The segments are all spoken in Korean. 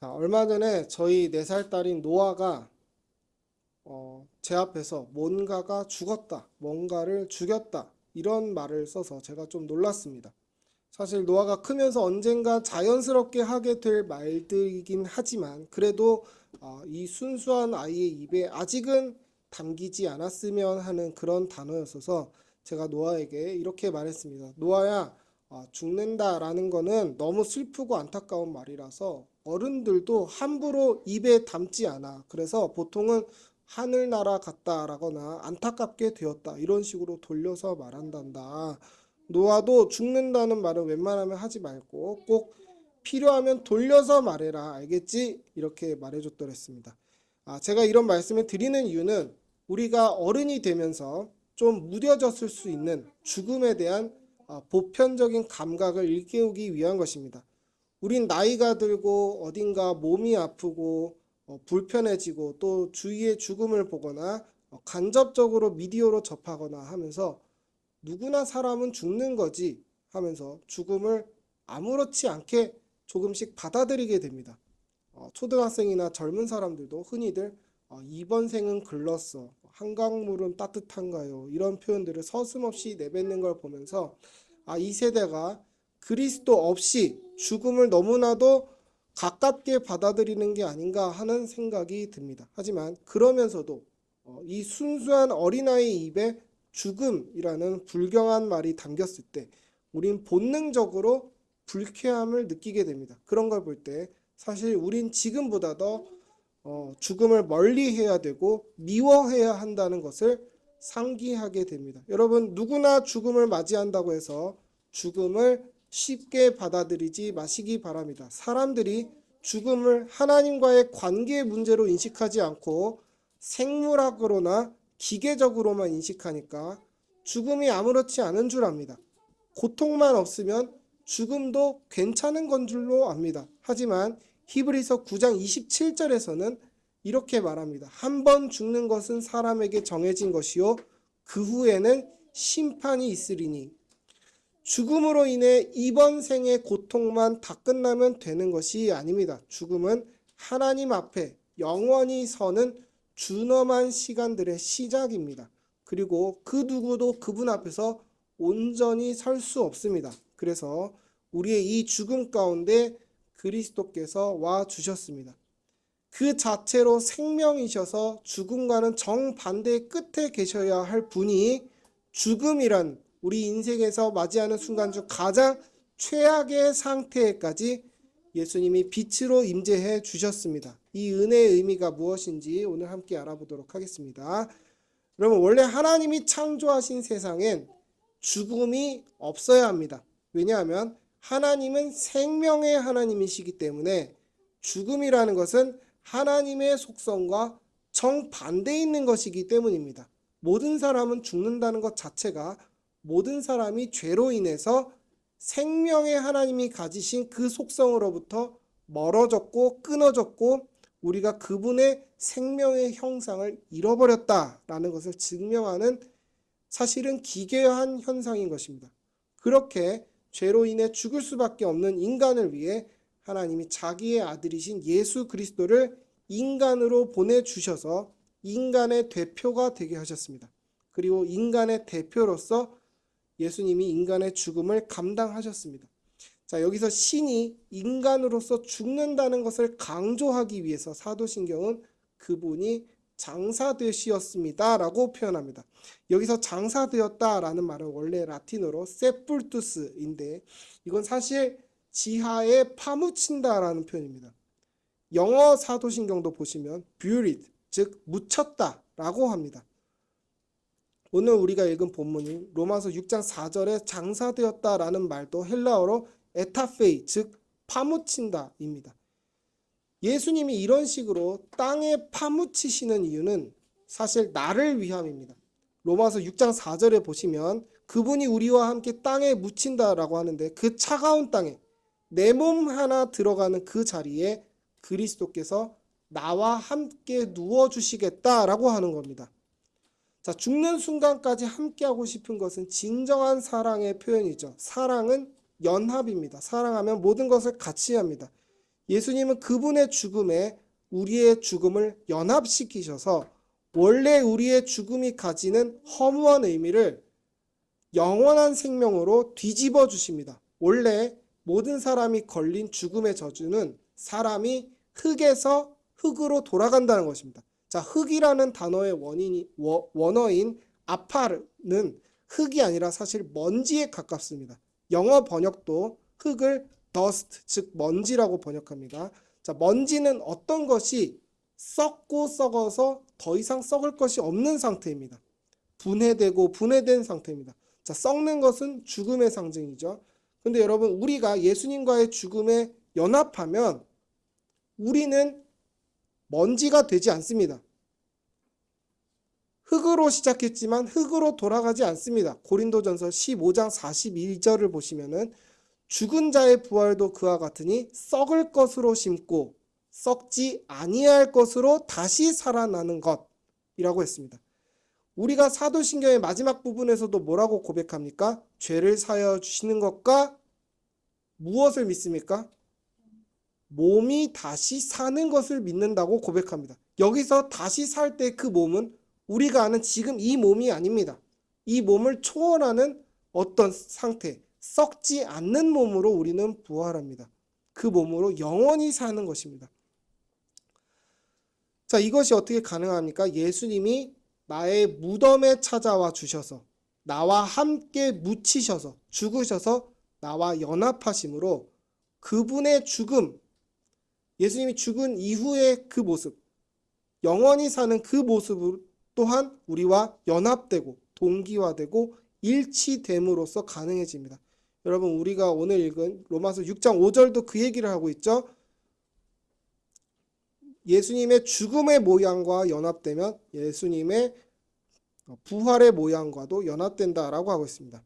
자, 얼마 전에 저희 4살 딸인 노아가 제 앞에서 뭔가가 죽었다, 뭔가를 죽였다 이런 말을 써서 제가 좀 놀랐습니다. 사실 노아가 크면서 언젠가 자연스럽게 하게 될 말들이긴 하지만 그래도 이 순수한 아이의 입에 아직은 담기지 않았으면 하는 그런 단어였어서 제가 노아에게 이렇게 말했습니다. 노아야, 죽는다라는 거는 너무 슬프고 안타까운 말이라서 어른들도 함부로 입에 담지 않아. 그래서 보통은 하늘나라 같다라거나 안타깝게 되었다 이런 식으로 돌려서 말한단다. 노아도 죽는다는 말은 웬만하면 하지 말고 꼭 필요하면 돌려서 말해라. 알겠지? 이렇게 말해줬더랬습니다. 제가 이런 말씀을 드리는 이유는 우리가 어른이 되면서 좀 무뎌졌을 수 있는 죽음에 대한 보편적인 감각을 일깨우기 위한 것입니다. 우린 나이가 들고 어딘가 몸이 아프고 불편해지고 또 주위의 죽음을 보거나 간접적으로 미디어로 접하거나 하면서 누구나 사람은 죽는 거지 하면서 죽음을 아무렇지 않게 조금씩 받아들이게 됩니다. 초등학생이나 젊은 사람들도 흔히들 이번 생은 글렀어, 한강물은 따뜻한가요? 이런 표현들을 서슴없이 내뱉는 걸 보면서 이 세대가 그리스도 없이 죽음을 너무나도 가깝게 받아들이는 게 아닌가 하는 생각이 듭니다. 하지만 그러면서도 이 순수한 어린아이 입에 죽음이라는 불경한 말이 담겼을 때 우린 본능적으로 불쾌함을 느끼게 됩니다. 그런 걸 볼 때 사실 우린 지금보다 더 죽음을 멀리해야 되고 미워해야 한다는 것을 상기하게 됩니다. 여러분, 누구나 죽음을 맞이한다고 해서 죽음을 쉽게 받아들이지 마시기 바랍니다. 사람들이 죽음을 하나님과의 관계 문제로 인식하지 않고 생물학으로나 기계적으로만 인식하니까 죽음이 아무렇지 않은 줄 압니다. 고통만 없으면 죽음도 괜찮은 건 줄로 압니다. 하지만 히브리서 9장 27절에서는 이렇게 말합니다. 한 번 죽는 것은 사람에게 정해진 것이요 그 후에는 심판이 있으리니 죽음으로 인해 이번 생의 고통만 다 끝나면 되는 것이 아닙니다. 죽음은 하나님 앞에 영원히 서는 준엄한 시간들의 시작입니다. 그리고 그 누구도 그분 앞에서 온전히 설 수 없습니다. 그래서 우리의 이 죽음 가운데 그리스도께서 와 주셨습니다. 그 자체로 생명이셔서 죽음과는 정반대의 끝에 계셔야 할 분이 죽음이란 우리 인생에서 맞이하는 순간 중 가장 최악의 상태에까지 예수님이 빛으로 임재해 주셨습니다. 이 은혜의 의미가 무엇인지 오늘 함께 알아보도록 하겠습니다. 여러분, 원래 하나님이 창조하신 세상엔 죽음이 없어야 합니다. 왜냐하면 하나님은 생명의 하나님이시기 때문에 죽음이라는 것은 하나님의 속성과 정반대에 있는 것이기 때문입니다. 모든 사람은 죽는다는 것 자체가 모든 사람이 죄로 인해서 생명의 하나님이 가지신 그 속성으로부터 멀어졌고 끊어졌고 우리가 그분의 생명의 형상을 잃어버렸다라는 것을 증명하는 사실은 기괴한 현상인 것입니다. 그렇게 죄로 인해 죽을 수밖에 없는 인간을 위해 하나님이 자기의 아들이신 예수 그리스도를 인간으로 보내주셔서 인간의 대표가 되게 하셨습니다. 그리고 인간의 대표로서 예수님이 인간의 죽음을 감당하셨습니다. 자, 여기서 신이 인간으로서 죽는다는 것을 강조하기 위해서 사도신경은 그분이 장사되시었습니다 라고 표현합니다. 여기서 장사되었다라는 말은 원래 라틴어로 세뿔투스인데 이건 사실 지하에 파묻힌다라는 표현입니다. 영어 사도신경도 보시면 buried, 즉 묻혔다라고 합니다. 오늘 우리가 읽은 본문인 로마서 6장 4절에 장사되었다라는 말도 헬라어로 에타페이, 즉 파묻힌다입니다. 예수님이 이런 식으로 땅에 파묻히시는 이유는 사실 나를 위함입니다. 로마서 6장 4절에 보시면 그분이 우리와 함께 땅에 묻힌다라고 하는데 그 차가운 땅에 내 몸 하나 들어가는 그 자리에 그리스도께서 나와 함께 누워주시겠다라고 하는 겁니다. 자, 죽는 순간까지 함께하고 싶은 것은 진정한 사랑의 표현이죠. 사랑은 연합입니다. 사랑하면 모든 것을 같이 합니다. 예수님은 그분의 죽음에 우리의 죽음을 연합시키셔서 원래 우리의 죽음이 가지는 허무한 의미를 영원한 생명으로 뒤집어 주십니다. 원래 모든 사람이 걸린 죽음의 저주는 사람이 흙에서 흙으로 돌아간다는 것입니다. 자, 흙이라는 단어의 원어인 아파르는 흙이 아니라 사실 먼지에 가깝습니다. 영어 번역도 흙을 dust, 즉 먼지라고 번역합니다. 자, 먼지는 어떤 것이 썩고 썩어서 더 이상 썩을 것이 없는 상태입니다. 분해되고 분해된 상태입니다. 자, 썩는 것은 죽음의 상징이죠. 근데 여러분, 우리가 예수님과의 죽음에 연합하면 우리는 먼지가 되지 않습니다. 흙으로 시작했지만 흙으로 돌아가지 않습니다. 고린도전서 15장 41절을 보시면은 죽은 자의 부활도 그와 같으니 썩을 것으로 심고 썩지 아니할 것으로 다시 살아나는 것이라고 했습니다. 우리가 사도신경의 마지막 부분에서도 뭐라고 고백합니까? 죄를 사하여 주시는 것과 무엇을 믿습니까? 몸이 다시 사는 것을 믿는다고 고백합니다. 여기서 다시 살 때 그 몸은 우리가 아는 지금 이 몸이 아닙니다. 이 몸을 초월하는 어떤 상태, 썩지 않는 몸으로 우리는 부활합니다. 그 몸으로 영원히 사는 것입니다. 자, 이것이 어떻게 가능합니까? 예수님이 나의 무덤에 찾아와 주셔서 나와 함께 묻히셔서 죽으셔서 나와 연합하심으로 그분의 죽음, 예수님이 죽은 이후의 그 모습, 영원히 사는 그 모습 또한 우리와 연합되고 동기화되고 일치됨으로써 가능해집니다. 여러분, 우리가 오늘 읽은 로마서 6장 5절도 그 얘기를 하고 있죠. 예수님의 죽음의 모양과 연합되면 예수님의 부활의 모양과도 연합된다라고 하고 있습니다.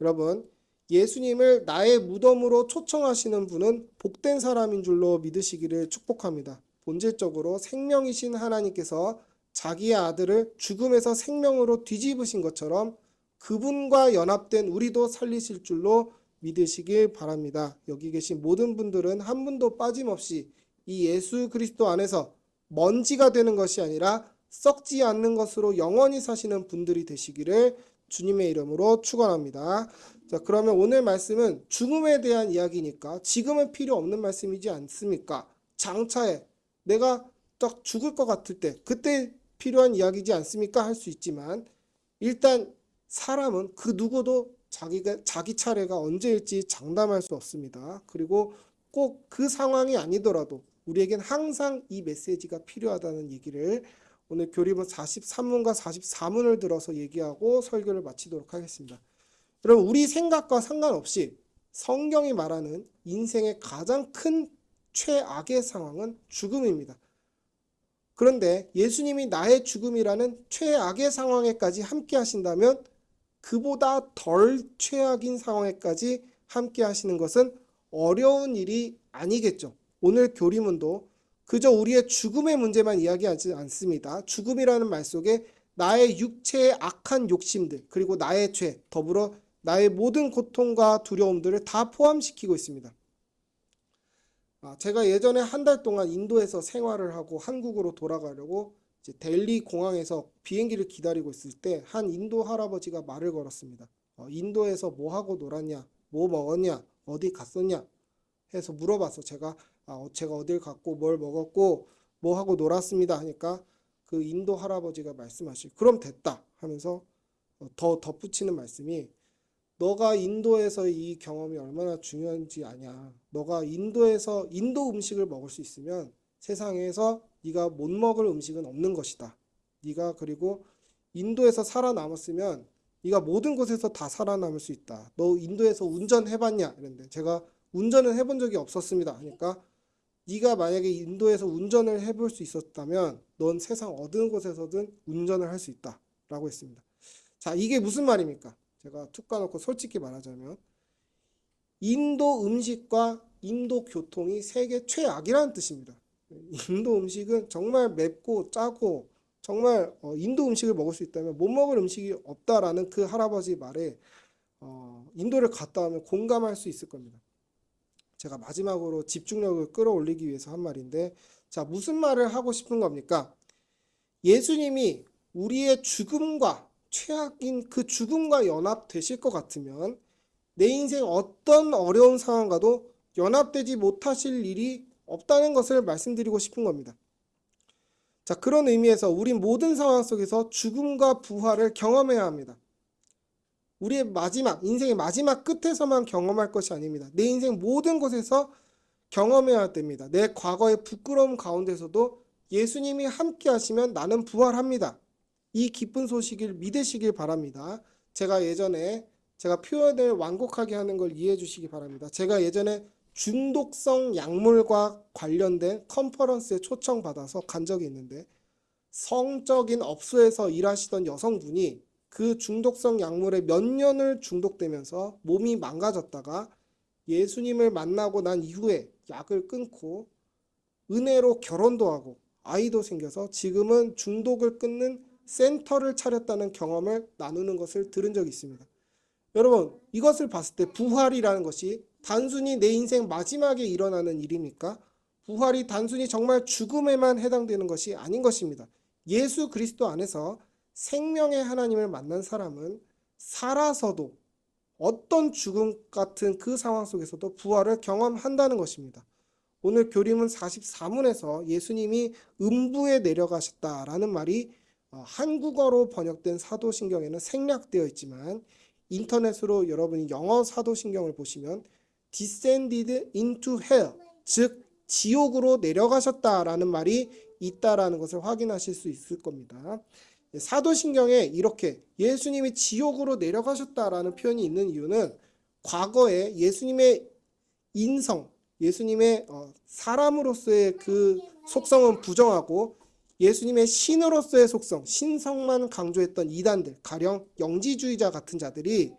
여러분, 예수님을 나의 무덤으로 초청하시는 분은 복된 사람인 줄로 믿으시기를 축복합니다. 본질적으로 생명이신 하나님께서 자기의 아들을 죽음에서 생명으로 뒤집으신 것처럼 그분과 연합된 우리도 살리실 줄로 믿으시길 바랍니다. 여기 계신 모든 분들은 한 분도 빠짐없이 이 예수 그리스도 안에서 먼지가 되는 것이 아니라 썩지 않는 것으로 영원히 사시는 분들이 되시기를 주님의 이름으로 축원합니다. 자, 그러면 오늘 말씀은 죽음에 대한 이야기니까 지금은 필요 없는 말씀이지 않습니까? 장차에 내가 딱 죽을 것 같을 때 그때 필요한 이야기지 않습니까? 할 수 있지만 일단 사람은 그 누구도 자기 차례가 언제일지 장담할 수 없습니다. 그리고 꼭 그 상황이 아니더라도 우리에겐 항상 이 메시지가 필요하다는 얘기를 오늘 교리본 43문과 44문을 들어서 얘기하고 설교를 마치도록 하겠습니다. 여러분, 우리 생각과 상관없이 성경이 말하는 인생의 가장 큰 최악의 상황은 죽음입니다. 그런데 예수님이 나의 죽음이라는 최악의 상황에까지 함께 하신다면 그보다 덜 최악인 상황에까지 함께 하시는 것은 어려운 일이 아니겠죠. 오늘 교리문도 그저 우리의 죽음의 문제만 이야기하지 않습니다. 죽음이라는 말 속에 나의 육체의 악한 욕심들, 그리고 나의 죄, 더불어 나의 모든 고통과 두려움들을 다 포함시키고 있습니다. 제가 예전에 한 달 동안 인도에서 생활을 하고 한국으로 돌아가려고 이제 델리 공항에서 비행기를 기다리고 있을 때 한 인도 할아버지가 말을 걸었습니다. 인도에서 뭐 하고 놀았냐, 뭐 먹었냐, 어디 갔었냐 해서 물어봐서 제가 어딜 갔고 뭘 먹었고 뭐 하고 놀았습니다 하니까 그 인도 할아버지가 말씀하시고 그럼 됐다 하면서 더 덧붙이는 말씀이 너가 인도에서 이 경험이 얼마나 중요한지 아냐. 너가 인도에서 인도 음식을 먹을 수 있으면 세상에서 네가 못 먹을 음식은 없는 것이다. 네가 그리고 인도에서 살아남았으면 네가 모든 곳에서 다 살아남을 수 있다. 너 인도에서 운전해봤냐? 이랬는데 제가 운전은 해본 적이 없었습니다. 하니까 네가 만약에 인도에서 운전을 해볼 수 있었다면 넌 세상 어느 곳에서든 운전을 할 수 있다. 라고 했습니다. 자, 이게 무슨 말입니까? 제가 툭 까놓고 솔직히 말하자면 인도 음식과 인도 교통이 세계 최악이라는 뜻입니다. 인도 음식은 정말 맵고 짜고 정말 인도 음식을 먹을 수 있다면 못 먹을 음식이 없다라는 그 할아버지 말에 인도를 갔다 오면 공감할 수 있을 겁니다. 제가 마지막으로 집중력을 끌어올리기 위해서 한 말인데, 자, 무슨 말을 하고 싶은 겁니까? 예수님이 우리의 죽음과 최악인 그 죽음과 연합되실 것 같으면 내 인생 어떤 어려운 상황과도 연합되지 못하실 일이 없다는 것을 말씀드리고 싶은 겁니다. 자, 그런 의미에서 우린 모든 상황 속에서 죽음과 부활을 경험해야 합니다. 우리의 마지막, 인생의 마지막 끝에서만 경험할 것이 아닙니다. 내 인생 모든 곳에서 경험해야 됩니다. 내 과거의 부끄러움 가운데서도 예수님이 함께 하시면 나는 부활합니다. 이 기쁜 소식을 믿으시길 바랍니다. 제가 표현을 완곡하게 하는 걸 이해해 주시기 바랍니다. 제가 예전에 중독성 약물과 관련된 컨퍼런스에 초청받아서 간 적이 있는데, 성적인 업소에서 일하시던 여성분이 그 중독성 약물에 몇 년을 중독되면서 몸이 망가졌다가 예수님을 만나고 난 이후에 약을 끊고 은혜로 결혼도 하고 아이도 생겨서 지금은 중독을 끊는 센터를 차렸다는 경험을 나누는 것을 들은 적이 있습니다. 여러분, 이것을 봤을 때 부활이라는 것이 단순히 내 인생 마지막에 일어나는 일입니까? 부활이 단순히 정말 죽음에만 해당되는 것이 아닌 것입니다. 예수 그리스도 안에서 생명의 하나님을 만난 사람은 살아서도 어떤 죽음 같은 그 상황 속에서도 부활을 경험한다는 것입니다. 오늘 교리문 44문에서 예수님이 음부에 내려가셨다라는 말이 한국어로 번역된 사도신경에는 생략되어 있지만, 인터넷으로 여러분이 영어 사도신경을 보시면 descended into hell, 즉 지옥으로 내려가셨다라는 말이 있다라는 것을 확인하실 수 있을 겁니다. 사도신경에 이렇게 예수님이 지옥으로 내려가셨다라는 표현이 있는 이유는 과거에 예수님의 인성, 예수님의 사람으로서의 그 속성은 부정하고 예수님의 신으로서의 속성, 신성만 강조했던 이단들, 가령 영지주의자 같은 자들이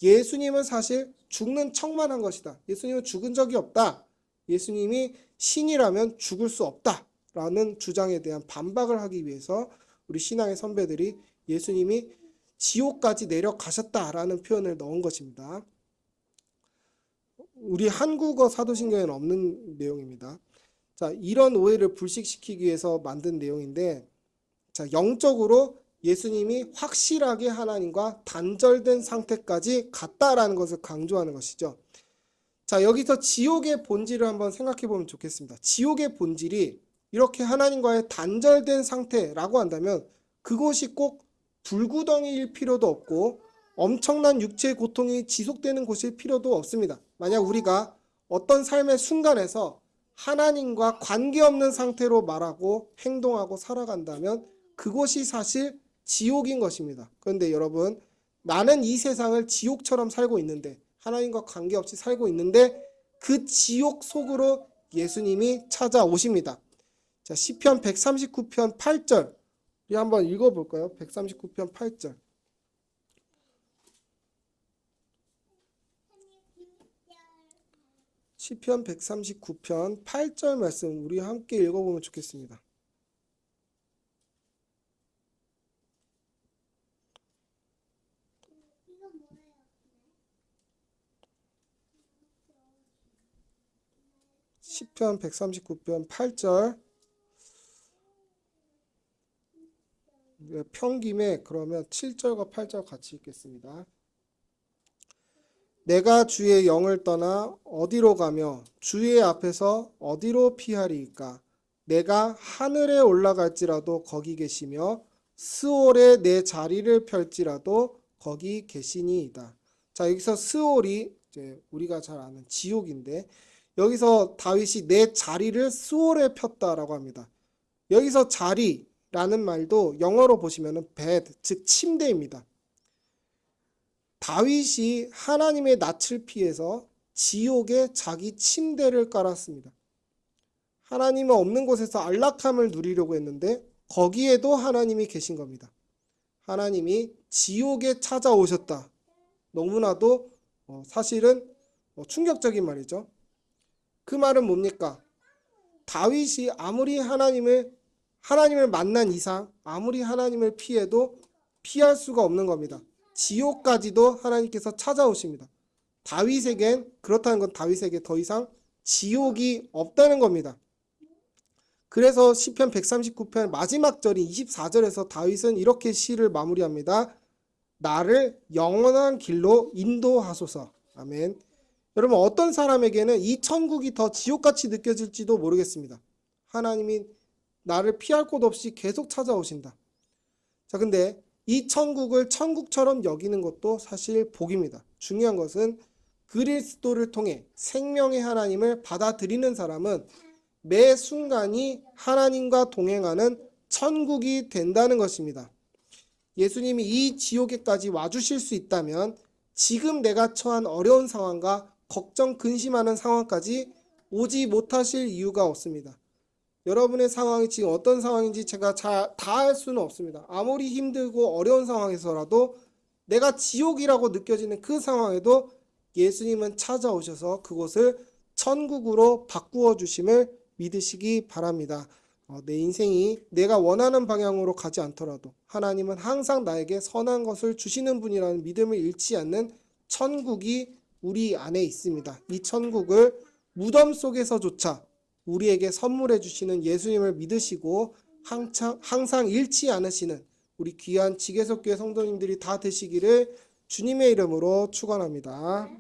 예수님은 사실 죽는 척만 한 것이다. 예수님은 죽은 적이 없다. 예수님이 신이라면 죽을 수 없다라는 주장에 대한 반박을 하기 위해서 우리 신앙의 선배들이 예수님이 지옥까지 내려가셨다라는 표현을 넣은 것입니다. 우리 한국어 사도신경에는 없는 내용입니다. 자, 이런 오해를 불식시키기 위해서 만든 내용인데, 자, 영적으로 예수님이 확실하게 하나님과 단절된 상태까지 갔다라는 것을 강조하는 것이죠. 자, 여기서 지옥의 본질을 한번 생각해 보면 좋겠습니다. 지옥의 본질이 이렇게 하나님과의 단절된 상태라고 한다면 그곳이 꼭 불구덩이일 필요도 없고 엄청난 육체의 고통이 지속되는 곳일 필요도 없습니다. 만약 우리가 어떤 삶의 순간에서 하나님과 관계없는 상태로 말하고 행동하고 살아간다면 그곳이 사실 지옥인 것입니다. 그런데 여러분, 나는 이 세상을 지옥처럼 살고 있는데, 하나님과 관계없이 살고 있는데 그 지옥 속으로 예수님이 찾아오십니다. 자, 시편 139편 8절 우리 한번 읽어볼까요? 139편 8절. 시편 139편 8절 말씀 우리 함께 읽어보면 좋겠습니다. 시편 139편 8절. 평김에 그러면 7절과 8절 같이 읽겠습니다. 내가 주의 영을 떠나 어디로 가며 주의 앞에서 어디로 피하리이까? 내가 하늘에 올라갈지라도 거기 계시며 스올에 내 자리를 펼지라도 거기 계시니이다. 자, 여기서 스올이 이제 우리가 잘 아는 지옥인데, 여기서 다윗이 내 자리를 스올에 폈다라고 합니다. 여기서 자리라는 말도 영어로 보시면은 bed, 즉 침대입니다. 다윗이 하나님의 낯을 피해서 지옥에 자기 침대를 깔았습니다. 하나님은 없는 곳에서 안락함을 누리려고 했는데 거기에도 하나님이 계신 겁니다. 하나님이 지옥에 찾아오셨다. 너무나도 사실은 충격적인 말이죠. 그 말은 뭡니까? 다윗이 아무리 하나님을 만난 이상 아무리 하나님을 피해도 피할 수가 없는 겁니다. 지옥까지도 하나님께서 찾아오십니다. 그렇다는 건 다윗에게 더 이상 지옥이 없다는 겁니다. 그래서 시편 139편 마지막 절인 24절에서 다윗은 이렇게 시를 마무리합니다. 나를 영원한 길로 인도하소서. 아멘. 여러분, 어떤 사람에게는 이 천국이 더 지옥같이 느껴질지도 모르겠습니다. 하나님이 나를 피할 곳 없이 계속 찾아오신다. 자, 근데 이 천국을 천국처럼 여기는 것도 사실 복입니다. 중요한 것은 그리스도를 통해 생명의 하나님을 받아들이는 사람은 매 순간이 하나님과 동행하는 천국이 된다는 것입니다. 예수님이 이 지옥에까지 와주실 수 있다면 지금 내가 처한 어려운 상황과 걱정, 근심하는 상황까지 오지 못하실 이유가 없습니다. 여러분의 상황이 지금 어떤 상황인지 제가 다 알 수는 없습니다. 아무리 힘들고 어려운 상황에서라도 내가 지옥이라고 느껴지는 그 상황에도 예수님은 찾아오셔서 그곳을 천국으로 바꾸어 주심을 믿으시기 바랍니다. 내 인생이 내가 원하는 방향으로 가지 않더라도 하나님은 항상 나에게 선한 것을 주시는 분이라는 믿음을 잃지 않는 천국이 우리 안에 있습니다. 이 천국을 무덤 속에서조차 우리에게 선물해 주시는 예수님을 믿으시고 항상 잃지 않으시는 우리 귀한 지계석교회 성도님들이 다 되시기를 주님의 이름으로 축원합니다.